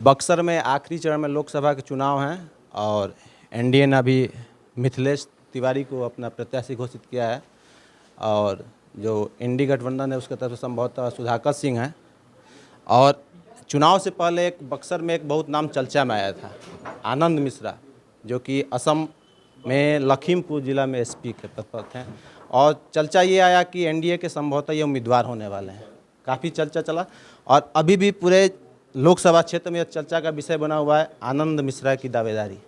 बक्सर में आखिरी चरण में लोकसभा के चुनाव हैं और एनडीए ने अभी मिथिलेश तिवारी को अपना प्रत्याशी घोषित किया है और जो इंडी गठबंधन है उसके तरफ से संभवतः सुधाकर सिंह हैं। और चुनाव से पहले एक बक्सर में एक बहुत नाम चर्चा में आया था, आनंद मिश्रा, जो कि असम में लखीमपुर जिला में एसपी के पद पर थे। और चर्चा ये आया कि एनडीए के संभवतः ये उम्मीदवार होने वाले हैं। काफ़ी चर्चा चला और अभी भी पूरे लोकसभा क्षेत्र में चर्चा का विषय बना हुआ है आनंद मिश्रा की दावेदारी।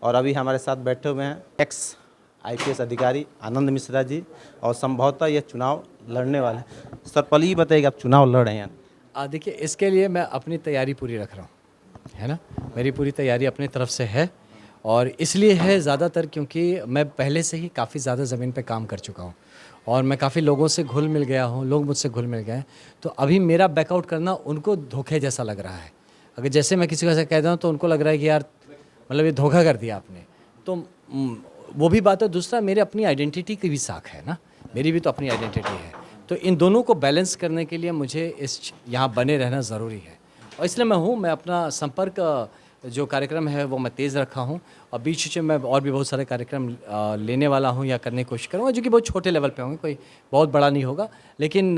और अभी हमारे साथ बैठे हुए हैं एक्स आईपीएस अधिकारी आनंद मिश्रा जी और संभवतः ये चुनाव लड़ने वाले हैं। सर पहले ही बताइए आप चुनाव लड़ रहे हैं। देखिए, इसके लिए मैं अपनी तैयारी पूरी रख रहा हूँ, है ना। मेरी पूरी तैयारी अपनी तरफ से है और इसलिए है ज़्यादातर क्योंकि मैं पहले से ही काफ़ी ज़्यादा ज़मीन पे काम कर चुका हूँ और मैं काफ़ी लोगों से घुल मिल गया हूँ, लोग मुझसे घुल मिल गए हैं। तो अभी मेरा बैकआउट करना उनको धोखे जैसा लग रहा है। अगर जैसे मैं किसी को ऐसा कह दूँ तो उनको लग रहा है कि यार मतलब ये धोखा कर दिया आपने। तो वो भी बात है। दूसरा, मेरे अपनी आइडेंटिटी की भी साख है ना, मेरी भी तो अपनी आइडेंटिटी है। तो इन दोनों को बैलेंस करने के लिए मुझे इस यहाँ बने रहना ज़रूरी है और इसलिए मैं अपना संपर्क जो कार्यक्रम है वो मैं तेज़ रखा हूँ और बीच में मैं और भी बहुत सारे कार्यक्रम लेने वाला हूँ या करने की कोशिश करूँगा, जो कि बहुत छोटे लेवल पे होंगे, कोई बहुत बड़ा नहीं होगा। लेकिन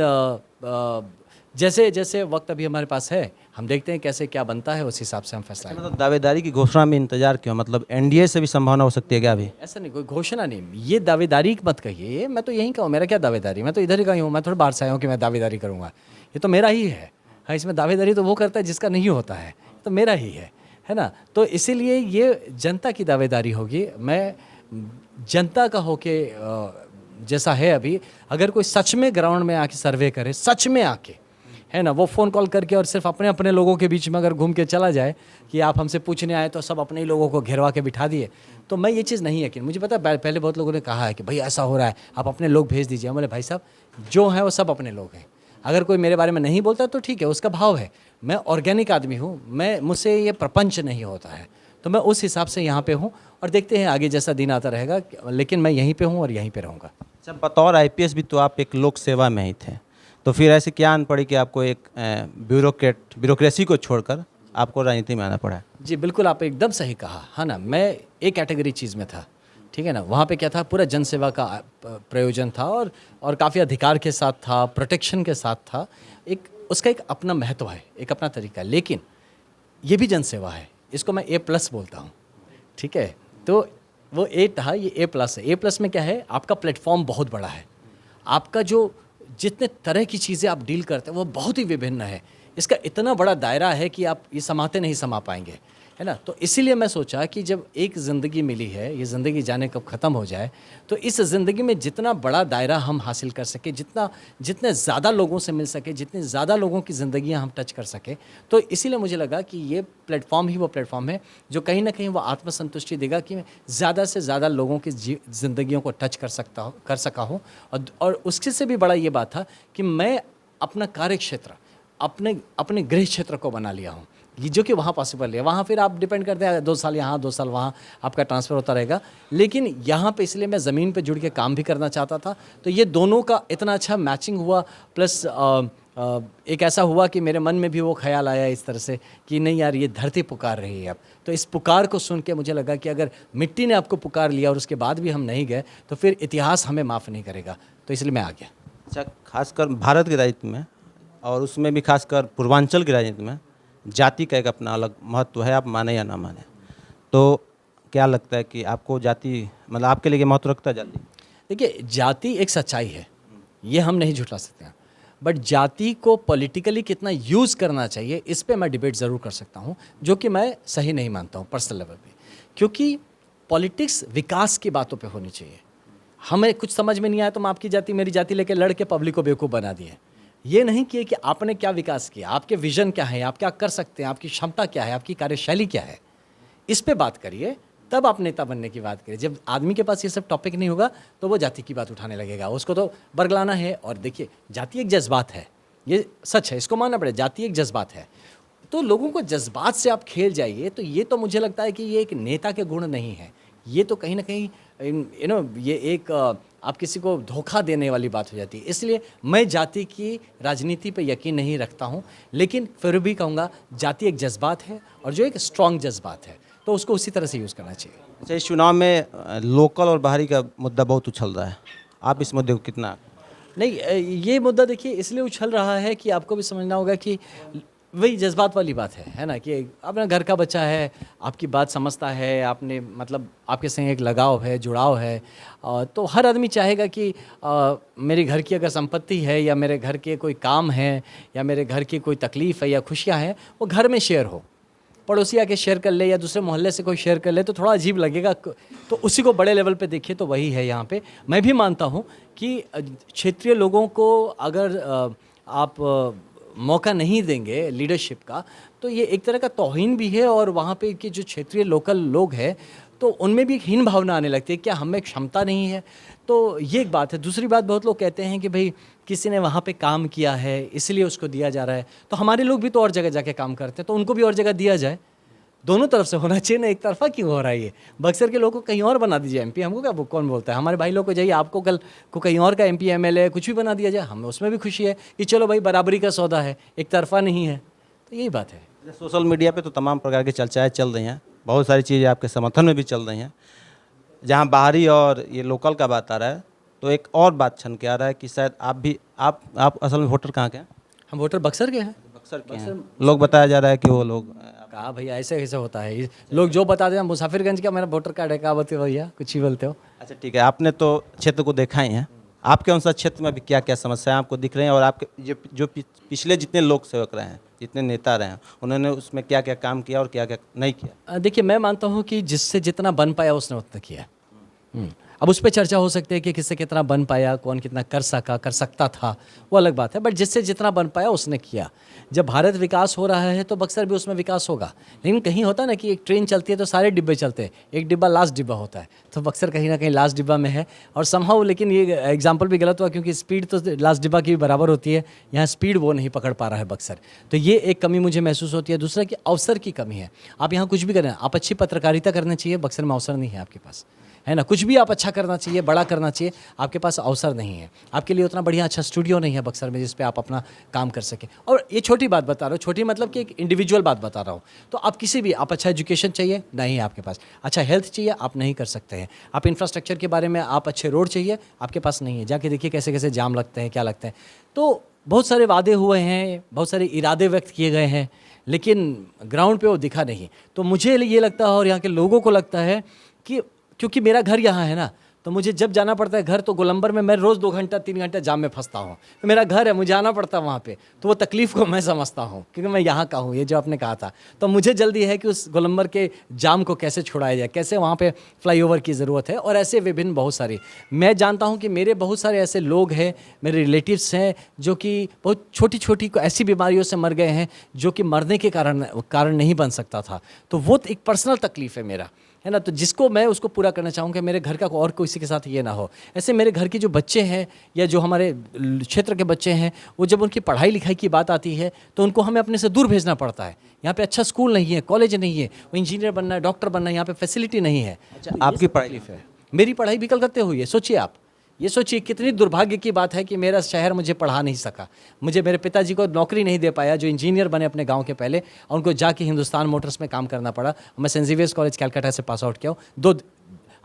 जैसे जैसे वक्त अभी हमारे पास है, हम देखते हैं कैसे क्या बनता है, उस हिसाब से हम फैसला मतलब दावेदारी की घोषणा में इंतजार क्यों, मतलब एनडीए से भी संभावना हो सकती है क्या अभी? ऐसा नहीं, कोई घोषणा नहीं, ये दावेदारी मत कहिए। मैं तो यही कहूँ, मेरा क्या दावेदारी, मैं तो इधर ही का ही हूँ। मैं थोड़ा बाहर से आया हूँ कि मैं दावेदारी करूँगा, ये तो मेरा ही है। हाँ, इसमें दावेदारी तो वो करता है जिसका नहीं होता है, तो मेरा ही है ना। तो इसीलिए ये जनता की दावेदारी होगी। मैं जनता का होके जैसा है अभी, अगर कोई सच में ग्राउंड में आके सर्वे करे, सच में आके, है ना, वो फ़ोन कॉल करके और सिर्फ अपने अपने लोगों के बीच में अगर घूम के चला जाए कि आप हमसे पूछने आए तो सब अपने ही लोगों को घेरवा के बिठा दिए, तो मैं ये चीज़ नहीं यकीन। मुझे पता है पहले बहुत लोगों ने कहा है कि भाई ऐसा हो रहा है, आप अपने लोग भेज दीजिए। बोले भाई साहब, जो है वो सब अपने लोग हैं। अगर कोई मेरे बारे में नहीं बोलता तो ठीक है, उसका भाव है। मैं ऑर्गेनिक आदमी हूँ, मुझसे ये प्रपंच नहीं होता है, तो मैं उस हिसाब से यहाँ पे हूँ और देखते हैं आगे जैसा दिन आता रहेगा, लेकिन मैं यहीं पे हूँ और यहीं पे रहूँगा। अच्छा, बतौर आईपीएस भी तो आप एक लोक सेवा में ही थे, तो फिर ऐसे क्या आन पड़ी कि आपको एक ब्यूरोक्रेसी को छोड़कर आपको राजनीति में आना पड़ा? जी बिल्कुल, आप एकदम सही कहा, है ना। मैं एक कैटेगरी चीज़ में था, ठीक है ना। वहाँ पे क्या था, पूरा जनसेवा का प्रयोजन था और काफ़ी अधिकार के साथ था, प्रोटेक्शन के साथ था। उसका एक अपना महत्व है, एक अपना तरीका है, लेकिन ये भी जनसेवा है। इसको मैं A+ बोलता हूँ, ठीक है। तो वो A था, ये A+ है। A+ में क्या है, आपका प्लेटफॉर्म बहुत बड़ा है, आपका जो जितने तरह की चीज़ें आप डील करते हैं वो बहुत ही विभिन्न है। इसका इतना बड़ा दायरा है कि आप ये समाते नहीं समा पाएंगे, है ना। तो इसीलिए मैं सोचा कि जब एक ज़िंदगी मिली है, ये ज़िंदगी जाने कब ख़त्म हो जाए, तो इस ज़िंदगी में जितना बड़ा दायरा हम हासिल कर सके, जितने ज़्यादा लोगों से मिल सके, जितने ज़्यादा लोगों की ज़िंदगियाँ हम टच कर सके, तो इसीलिए मुझे लगा कि ये प्लेटफॉर्म ही वो प्लेटफॉर्म है जो कहीं ना कहीं वो आत्मसंतुष्टि देगा कि मैं ज़्यादा से ज़्यादा लोगों की ज़िंदगियों को टच कर सका हूँ। और उसके से भी बड़ा ये बात था कि मैं अपना कार्य क्षेत्र अपने गृह क्षेत्र को बना लिया हूँ, ये जो कि वहाँ पॉसिबल है। वहाँ फिर आप डिपेंड करते हैं 2 साल यहाँ 2 साल वहाँ, आपका ट्रांसफ़र होता रहेगा। लेकिन यहाँ पे इसलिए मैं ज़मीन पे जुड़ के काम भी करना चाहता था, तो ये दोनों का इतना अच्छा मैचिंग हुआ। प्लस एक ऐसा हुआ कि मेरे मन में भी वो ख्याल आया इस तरह से कि नहीं यार, ये धरती पुकार रही है अब। तो इस पुकार को सुन के मुझे लगा कि अगर मिट्टी ने आपको पुकार लिया और उसके बाद भी हम नहीं गए तो फिर इतिहास हमें माफ़ नहीं करेगा, तो इसलिए मैं आ गया। अच्छा, खासकर भारत की राजनीति में और उसमें भी खासकर पूर्वांचल की राजनीति में जाति का एक अपना अलग महत्व है, आप माने या ना माने। तो क्या लगता है कि आपको जाति, मतलब आपके लिए महत्व रखता है जाति? देखिए, जाति एक सच्चाई है, ये हम नहीं झुठला सकते हैं, बट जाति को पॉलिटिकली कितना यूज़ करना चाहिए इस पे मैं डिबेट ज़रूर कर सकता हूँ, जो कि मैं सही नहीं मानता हूँ पर्सनल लेवल पे। क्योंकि पॉलिटिक्स विकास की बातों पे होनी चाहिए। हमें कुछ समझ में नहीं आया तो हम आपकी जाति मेरी जाति लेके लड़ के पब्लिक को बेवकूफ़ बना दिए। ये नहीं किए कि आपने क्या विकास किया, आपके विजन क्या है, आप क्या कर सकते हैं, आपकी क्षमता क्या है, आपकी कार्यशैली क्या है, इस पे बात करिए, तब आप नेता बनने की बात करिए। जब आदमी के पास ये सब टॉपिक नहीं होगा तो वो जाति की बात उठाने लगेगा, उसको तो बरगलाना है। और देखिए, जाति एक जज्बात है, ये सच है, इसको मानना पड़ेगा, जाति एक जज्बात है। तो लोगों को जज्बात से आप खेल जाइए, तो ये तो मुझे लगता है कि ये एक नेता के गुण नहीं है, ये तो कहीं ना कहीं यू नो ये एक आप किसी को धोखा देने वाली बात हो जाती है। इसलिए मैं जाति की राजनीति पे यकीन नहीं रखता हूँ, लेकिन फिर भी कहूँगा जाति एक जज्बात है और जो एक स्ट्रॉन्ग जज्बात है, तो उसको उसी तरह से यूज़ करना चाहिए। अच्छा, इस चुनाव में लोकल और बाहरी का मुद्दा बहुत उछल रहा है, आप इस मुद्दे को कितना? नहीं, ये मुद्दा देखिए इसलिए उछल रहा है कि आपको भी समझना होगा कि वही जज्बात वाली बात है ना, कि अपना घर का बच्चा है, आपकी बात समझता है, आपने मतलब आपके संग एक लगाव है, जुड़ाव है, तो हर आदमी चाहेगा कि मेरे घर की अगर संपत्ति है या मेरे घर के कोई काम है या मेरे घर की कोई तकलीफ़ है या खुशियाँ हैं, वो घर में शेयर हो। पड़ोसी आके शेयर कर ले या दूसरे मोहल्ले से कोई शेयर कर ले तो थोड़ा अजीब लगेगा, तो उसी को बड़े लेवल पे देखिए तो वही है यहाँ पे। मैं भी मानता हूँ कि क्षेत्रीय लोगों को अगर आप मौका नहीं देंगे लीडरशिप का, तो ये एक तरह का तौहीन भी है, और वहाँ पे के जो क्षेत्रीय लोकल लोग हैं तो उनमें भी एक हीन भावना आने लगती है, क्या हमें क्षमता नहीं है। तो ये एक बात है। दूसरी बात, बहुत लोग कहते हैं कि भाई किसी ने वहाँ पे काम किया है इसलिए उसको दिया जा रहा है, तो हमारे लोग भी तो और जगह जाके काम करते हैं, तो उनको भी और जगह दिया जाए। दोनों तरफ से होना चाहिए ना, एक तरफा क्यों हो रहा है ये? बक्सर के लोगों को कहीं और बना दीजिए एमपी, हमको क्या कौन बोलता है? हमारे भाई लोग को जाइए, आपको कल को कहीं और का एमपी एमएलए कुछ भी बना दिया जाए, हमें उसमें भी खुशी है कि चलो भाई बराबरी का सौदा है, एक तरफा नहीं है। तो यही बात है। सोशल मीडिया पे तो तमाम प्रकार की चर्चाएं चल रही हैं, बहुत सारी चीज़ें आपके समर्थन में भी चल रही हैं। जहां बाहरी और ये लोकल का बात आ रहा है, तो एक और बात छन के आ रहा है कि शायद आप भी आप असल में वोटर कहाँ के हैं? हम वोटर बक्सर के हैं। बक्सर के हैं। लोग बताया जा रहा है कि वो लोग कहा भैया ऐसे कैसे होता है? लोग जो बता दें, मुसाफिरगंज का मेरा वोटर कार्ड है, क्या बोलते हो भैया, कुछ ही बोलते हो। अच्छा ठीक है, आपने तो क्षेत्र को देखा ही है, आपके अनुसार क्षेत्र में अभी क्या क्या समस्याएं आपको दिख रही हैं, और आपके जो पिछले जितने लोक सेवक रहे हैं, जितने नेता रहे हैं, उन्होंने उसमें क्या क्या काम किया और क्या क्या नहीं किया? देखिए, मैं मानता हूँ कि जिससे जितना बन पाया उसने उतना किया। अब उस पर चर्चा हो सकती है कि किससे कितना बन पाया, कौन कितना कर सकता था, वो अलग बात है, बट जिससे जितना बन पाया उसने किया। जब भारत विकास हो रहा है तो बक्सर भी उसमें विकास होगा। लेकिन कहीं होता है ना कि एक ट्रेन चलती है तो सारे डिब्बे चलते हैं, एक डिब्बा लास्ट डिब्बा होता है, तो बक्सर कहीं ना कहीं लास्ट डिब्बा में है। और समहाउ, लेकिन ये एग्जाम्पल भी गलत हुआ क्योंकि स्पीड तो लास्ट डिब्बा की भी बराबर होती है, यहाँ स्पीड वो नहीं पकड़ पा रहा है बक्सर, तो ये एक कमी मुझे महसूस होती है। दूसरा कि अवसर की कमी है। आप यहाँ कुछ भी करें, आप अच्छी पत्रकारिता करनी चाहिए, बक्सर में अवसर नहीं है आपके पास, है ना। कुछ भी आप अच्छा करना चाहिए, बड़ा करना चाहिए, आपके पास अवसर नहीं है। आपके लिए उतना बढ़िया अच्छा स्टूडियो नहीं है बक्सर में जिस पे आप अपना काम कर सकें। और ये छोटी बात बता रहा हूँ, छोटी मतलब कि एक इंडिविजुअल बात बता रहा हूँ। तो आप किसी भी, आप अच्छा एजुकेशन चाहिए, नहीं है आपके पास। अच्छा हेल्थ चाहिए, आप नहीं कर सकते हैं। आप इंफ्रास्ट्रक्चर के बारे में, आप अच्छे रोड चाहिए, आपके पास नहीं है। जाके देखिए कैसे कैसे जाम लगते हैं, क्या लगते हैं। तो बहुत सारे वादे हुए हैं, बहुत सारे इरादे व्यक्त किए गए हैं, लेकिन ग्राउंड पे वो दिखा नहीं। तो मुझे ये लगता है और यहाँ के लोगों को लगता है कि क्योंकि मेरा घर यहाँ है ना, तो मुझे जब जाना पड़ता है घर, तो गोलंबर में मैं रोज़ 2 घंटा 3 घंटा जाम में फंसता हूँ। तो मेरा घर है, मुझे आना पड़ता है वहाँ पे, तो वो तकलीफ़ को मैं समझता हूँ क्योंकि मैं यहाँ का हूँ, ये जो आपने कहा था। तो मुझे जल्दी है कि उस गोलंबर के जाम को कैसे छुड़ाया जाए, कैसे वहाँ पे फ्लाईओवर की ज़रूरत है, और ऐसे विभिन्न बहुत सारी। मैं जानता हूँ कि मेरे बहुत सारे ऐसे लोग हैं, मेरे रिलेटिव्स हैं, जो कि बहुत छोटी छोटी ऐसी बीमारियों से मर गए हैं जो कि मरने के कारण नहीं बन सकता था। तो वो एक पर्सनल तकलीफ़ है मेरा, है ना। तो जिसको मैं उसको पूरा करना चाहूँगा, मेरे घर का और किसी के साथ ये ना हो। ऐसे मेरे घर के जो बच्चे हैं या जो हमारे क्षेत्र के बच्चे हैं, वो जब उनकी पढ़ाई लिखाई की बात आती है तो उनको हमें अपने से दूर भेजना पड़ता है। यहाँ पे अच्छा स्कूल नहीं है, कॉलेज नहीं है, वो इंजीनियर बनना है, डॉक्टर बनना है, यहाँ पे फैसिलिटी नहीं है। अच्छा, आपकी पढ़ाई है, मेरी पढ़ाई भी कलकत्ते हुई है। सोचिए आप, ये सोचिए कितनी दुर्भाग्य की बात है कि मेरा शहर मुझे पढ़ा नहीं सका। मुझे मेरे पिताजी को नौकरी नहीं दे पाया जो इंजीनियर बने अपने गांव के पहले, और उनको जाके हिंदुस्तान मोटर्स में काम करना पड़ा। मैं सेंट ज़ेवियर्स कॉलेज कलकत्ता से पास आउट किया हूँ।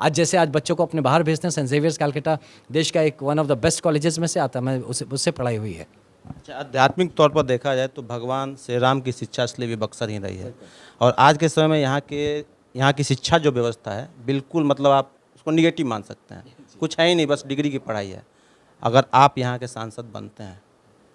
आज जैसे आज बच्चों को अपने बाहर भेजते हैं, सेंट ज़ेवियर्स कलकत्ता देश का एक one of the best colleges में से आता है, मैं उससे पढ़ाई हुई है। अच्छा, आध्यात्मिक तौर पर देखा जाए तो भगवान श्री राम की शिक्षा इसलिए भी बक्सर ही रही है, और आज के समय में यहाँ की शिक्षा जो व्यवस्था है, बिल्कुल मतलब आप उसको निगेटिव मान सकते हैं। कुछ है ही नहीं, बस डिग्री की पढ़ाई है। अगर आप यहाँ के सांसद बनते हैं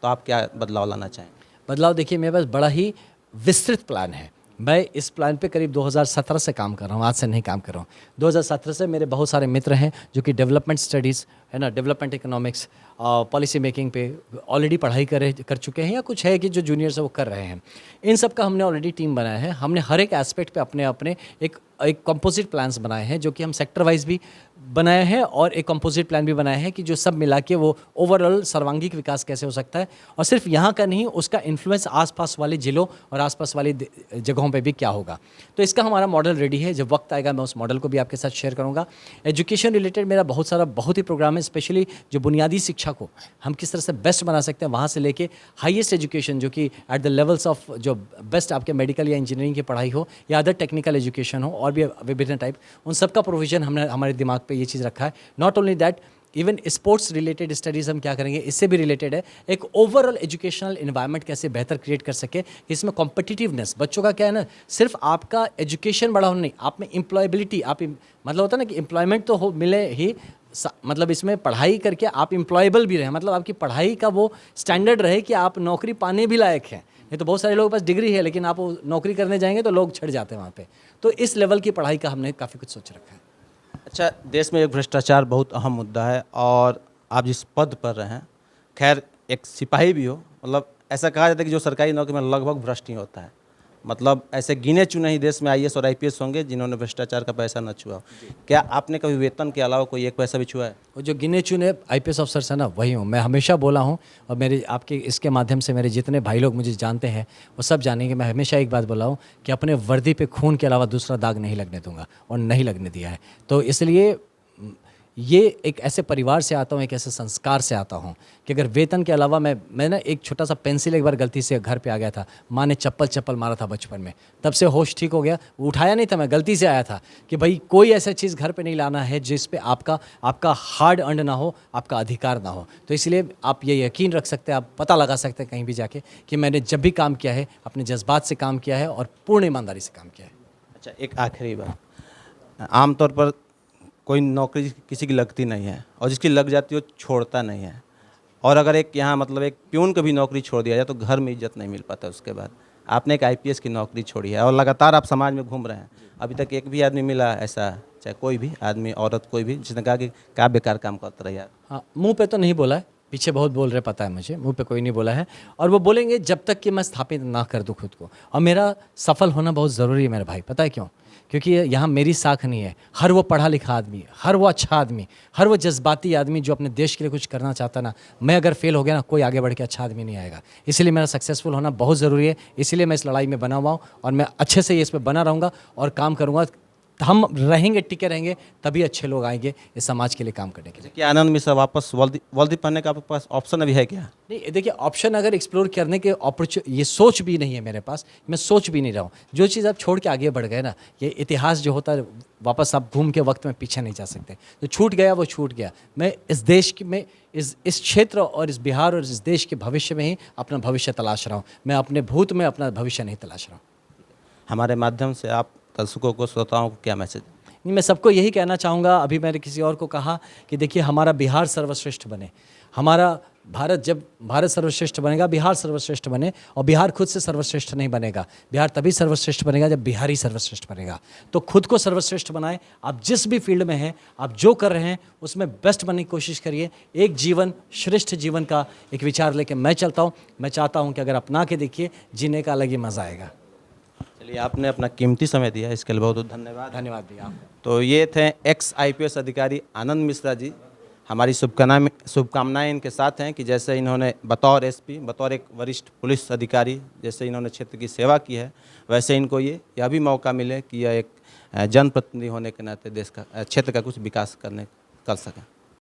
तो आप क्या बदलाव लाना चाहेंगे? बदलाव देखिए, मेरे पास बड़ा ही विस्तृत प्लान है। मैं इस प्लान पे करीब 2017 से काम कर रहा हूँ, आज से नहीं काम कर रहा हूँ। 2017 से मेरे बहुत सारे मित्र हैं जो कि डेवलपमेंट स्टडीज़, है ना, डेवलपमेंट इकोनॉमिक्स, पॉलिसी मेकिंग पे ऑलरेडी पढ़ाई कर चुके हैं, या कुछ है कि जो जूनियर्स है वो कर रहे हैं। इन सब का हमने ऑलरेडी टीम बनाया है। हमने हर एक एस्पेक्ट पे अपने एक एक कंपोजिट प्लान्स बनाए हैं जो कि हम सेक्टर वाइज भी बनाए हैं और एक कंपोजिट प्लान भी बनाए हैं कि जो सब मिला के वो ओवरऑल सर्वांगीण विकास कैसे हो सकता है और सिर्फ यहाँ का नहीं, उसका इन्फ्लुएंस आसपास वाले जिलों और आसपास वाली जगहों पे भी क्या होगा। तो इसका हमारा मॉडल रेडी है, जब वक्त आएगा मैं उस मॉडल को भी आपके साथ शेयर करूँगा। एजुकेशन रिलेटेड मेरा बहुत ही प्रोग्राम है, स्पेशली जो बुनियादी शिक्षा को हम किस तरह से बेस्ट बना सकते हैं, वहाँ से लेके हाईएस्ट एजुकेशन जो कि एट द लेवल्स ऑफ जो बेस्ट आपके मेडिकल या इंजीनियरिंग की पढ़ाई हो या अदर टेक्निकल एजुकेशन हो और भी विभिन्न टाइप, उन सब का प्रोविजन हमने हमारे दिमाग पे ये चीज़ रखा है। Not only that, even sports related studies हम क्या करेंगे, इससे भी रिलेटेड है। एक ओवरऑल एजुकेशनल इन्वायरमेंट कैसे बेहतर क्रिएट कर सके, इसमें कॉम्पिटिटिवनेस बच्चों का क्या है ना, सिर्फ आपका एजुकेशन बड़ा होना नहीं, आप में एम्प्लॉयबिलिटी, आप मतलब होता है ना कि एम्प्लॉयमेंट तो हो मिले ही, मतलब इसमें पढ़ाई करके आप एम्प्लॉयबल भी रहे, मतलब आपकी पढ़ाई का वो स्टैंडर्ड रहे कि आप नौकरी पाने भी लायक हैं। नहीं तो बहुत सारे लोगों के पास डिग्री है लेकिन आप वो नौकरी करने जाएंगे तो लोग छट जाते हैं वहाँ पे। तो इस लेवल की पढ़ाई का हमने काफ़ी कुछ सोच रखा है। अच्छा, देश में एक भ्रष्टाचार बहुत अहम मुद्दा है और आप जिस पद पर रहे हैं, खैर एक सिपाही भी हो, मतलब ऐसा कहा जाता है कि जो सरकारी नौकरी में लगभग भ्रष्ट ही होता है। मतलब ऐसे गिने चुने ही देश में आईएएस और आईपीएस होंगे जिन्होंने भ्रष्टाचार का पैसा न छुआ हो। क्या आपने कभी वेतन के अलावा कोई एक पैसा भी छुआ है? वो जो गिने चुने आईपीएस अफसर है ना, वही हूँ मैं। हमेशा बोला हूँ और मेरे आपके इसके माध्यम से मेरे जितने भाई लोग मुझे जानते हैं वो सब जानेंगे, मैं हमेशा एक बात बोला हूँ कि अपने वर्दी पे खून के अलावा दूसरा दाग नहीं लगने दूंगा और नहीं लगने दिया है। तो इसलिए ये एक ऐसे परिवार से आता हूँ, एक ऐसे संस्कार से आता हूँ कि अगर वेतन के अलावा मैं ना एक छोटा सा पेंसिल एक बार गलती से घर पे आ गया था, माँ ने चप्पल मारा था बचपन में, तब से होश ठीक हो गया। उठाया नहीं था मैं, गलती से आया था कि भाई कोई ऐसा चीज़ घर पे नहीं लाना है जिस पे आपका हार्ड अर्न ना हो, आपका अधिकार ना हो। तो इसलिए आप ये यकीन रख सकते हैं, आप पता लगा सकते हैं कहीं भी जाके कि मैंने जब भी काम किया है अपने जज्बात से काम किया है और पूर्ण ईमानदारी से काम किया है। अच्छा, एक आखिरी बात, आमतौर पर कोई नौकरी किसी की लगती नहीं है और जिसकी लग जाती है वो छोड़ता नहीं है, और अगर एक यहाँ मतलब एक प्यून को भी नौकरी छोड़ दिया जाए तो घर में इज्जत नहीं मिल पाता उसके बाद। आपने एक आईपीएस की नौकरी छोड़ी है और लगातार आप समाज में घूम रहे हैं, अभी तक एक भी आदमी मिला ऐसा, चाहे कोई भी आदमी औरत कोई भी, जिसने कहा कि क्या बेकार काम करता रहे यार? हाँ, मुंह पे तो नहीं बोला है, पीछे बहुत बोल रहे, पता है मुझे, मुंह पे कोई नहीं बोला है। और वो बोलेंगे जब तक कि मैं स्थापित ना कर दूँ खुद को। और मेरा सफल होना बहुत ज़रूरी है मेरे भाई, पता है क्यों? क्योंकि यहाँ मेरी साख नहीं है। हर वो पढ़ा लिखा आदमी, हर वो अच्छा आदमी, हर वो जज्बाती आदमी जो अपने देश के लिए कुछ करना चाहता ना, मैं अगर फेल हो गया ना, कोई आगे बढ़ के अच्छा आदमी नहीं आएगा। इसलिए मेरा सक्सेसफुल होना बहुत ज़रूरी है, इसीलिए मैं इस लड़ाई में बना हुआ हूँ और मैं अच्छे से इस पर बना रहूँगा और काम करूँगा। हम रहेंगे, टिके रहेंगे, तभी अच्छे लोग आएंगे इस समाज के लिए काम करने के लिए। कि आनंद मिश्रा वापस वर्दी पहनने का आपके पास ऑप्शन अभी है क्या? नहीं, देखिए ऑप्शन अगर एक्सप्लोर करने के ये सोच भी नहीं है मेरे पास, मैं सोच भी नहीं रहा हूँ। जो चीज़ आप छोड़ के आगे बढ़ गए ना, ये इतिहास जो होता है वापस आप घूम के वक्त में पीछे नहीं जा सकते। जो छूट गया वो छूट गया। मैं इस देश की में इस क्षेत्र और इस बिहार और इस देश के भविष्य में ही अपना भविष्य तलाश रहा हूँ। मैं अपने भूत में अपना भविष्य नहीं तलाश रहा हूँ। हमारे माध्यम से आप दर्शकों को, श्रोताओं को क्या मैसेज? नहीं, मैं सबको यही कहना चाहूँगा, अभी मैंने किसी और को कहा कि देखिए हमारा बिहार सर्वश्रेष्ठ बने, हमारा भारत, जब भारत सर्वश्रेष्ठ बनेगा बिहार सर्वश्रेष्ठ बने, और बिहार खुद से सर्वश्रेष्ठ नहीं बनेगा। बिहार तभी सर्वश्रेष्ठ बनेगा जब बिहारी सर्वश्रेष्ठ बनेगा। तो खुद को सर्वश्रेष्ठ बनाएं। आप जिस भी फील्ड में हैं, आप जो कर रहे हैं उसमें बेस्ट बनने की कोशिश करिए। एक जीवन श्रेष्ठ जीवन का एक विचार लेके मैं चलता हूँ। मैं चाहता हूँ कि अगर अपना के देखिए, जीने का अलग ही मज़ा आएगा। चलिए, आपने अपना कीमती समय दिया, इसके लिए बहुत बहुत धन्यवाद। धन्यवाद भैया। तो ये थे एक्स आईपीएस अधिकारी आनंद मिश्रा जी। हमारी शुभकामनाएं इनके साथ हैं कि जैसे इन्होंने बतौर एसपी, बतौर एक वरिष्ठ पुलिस अधिकारी जैसे इन्होंने क्षेत्र की सेवा की है, वैसे इनको यह भी मौका मिले कि यह एक जनप्रतिनिधि होने के नाते देश का, क्षेत्र का कुछ विकास कर सकें।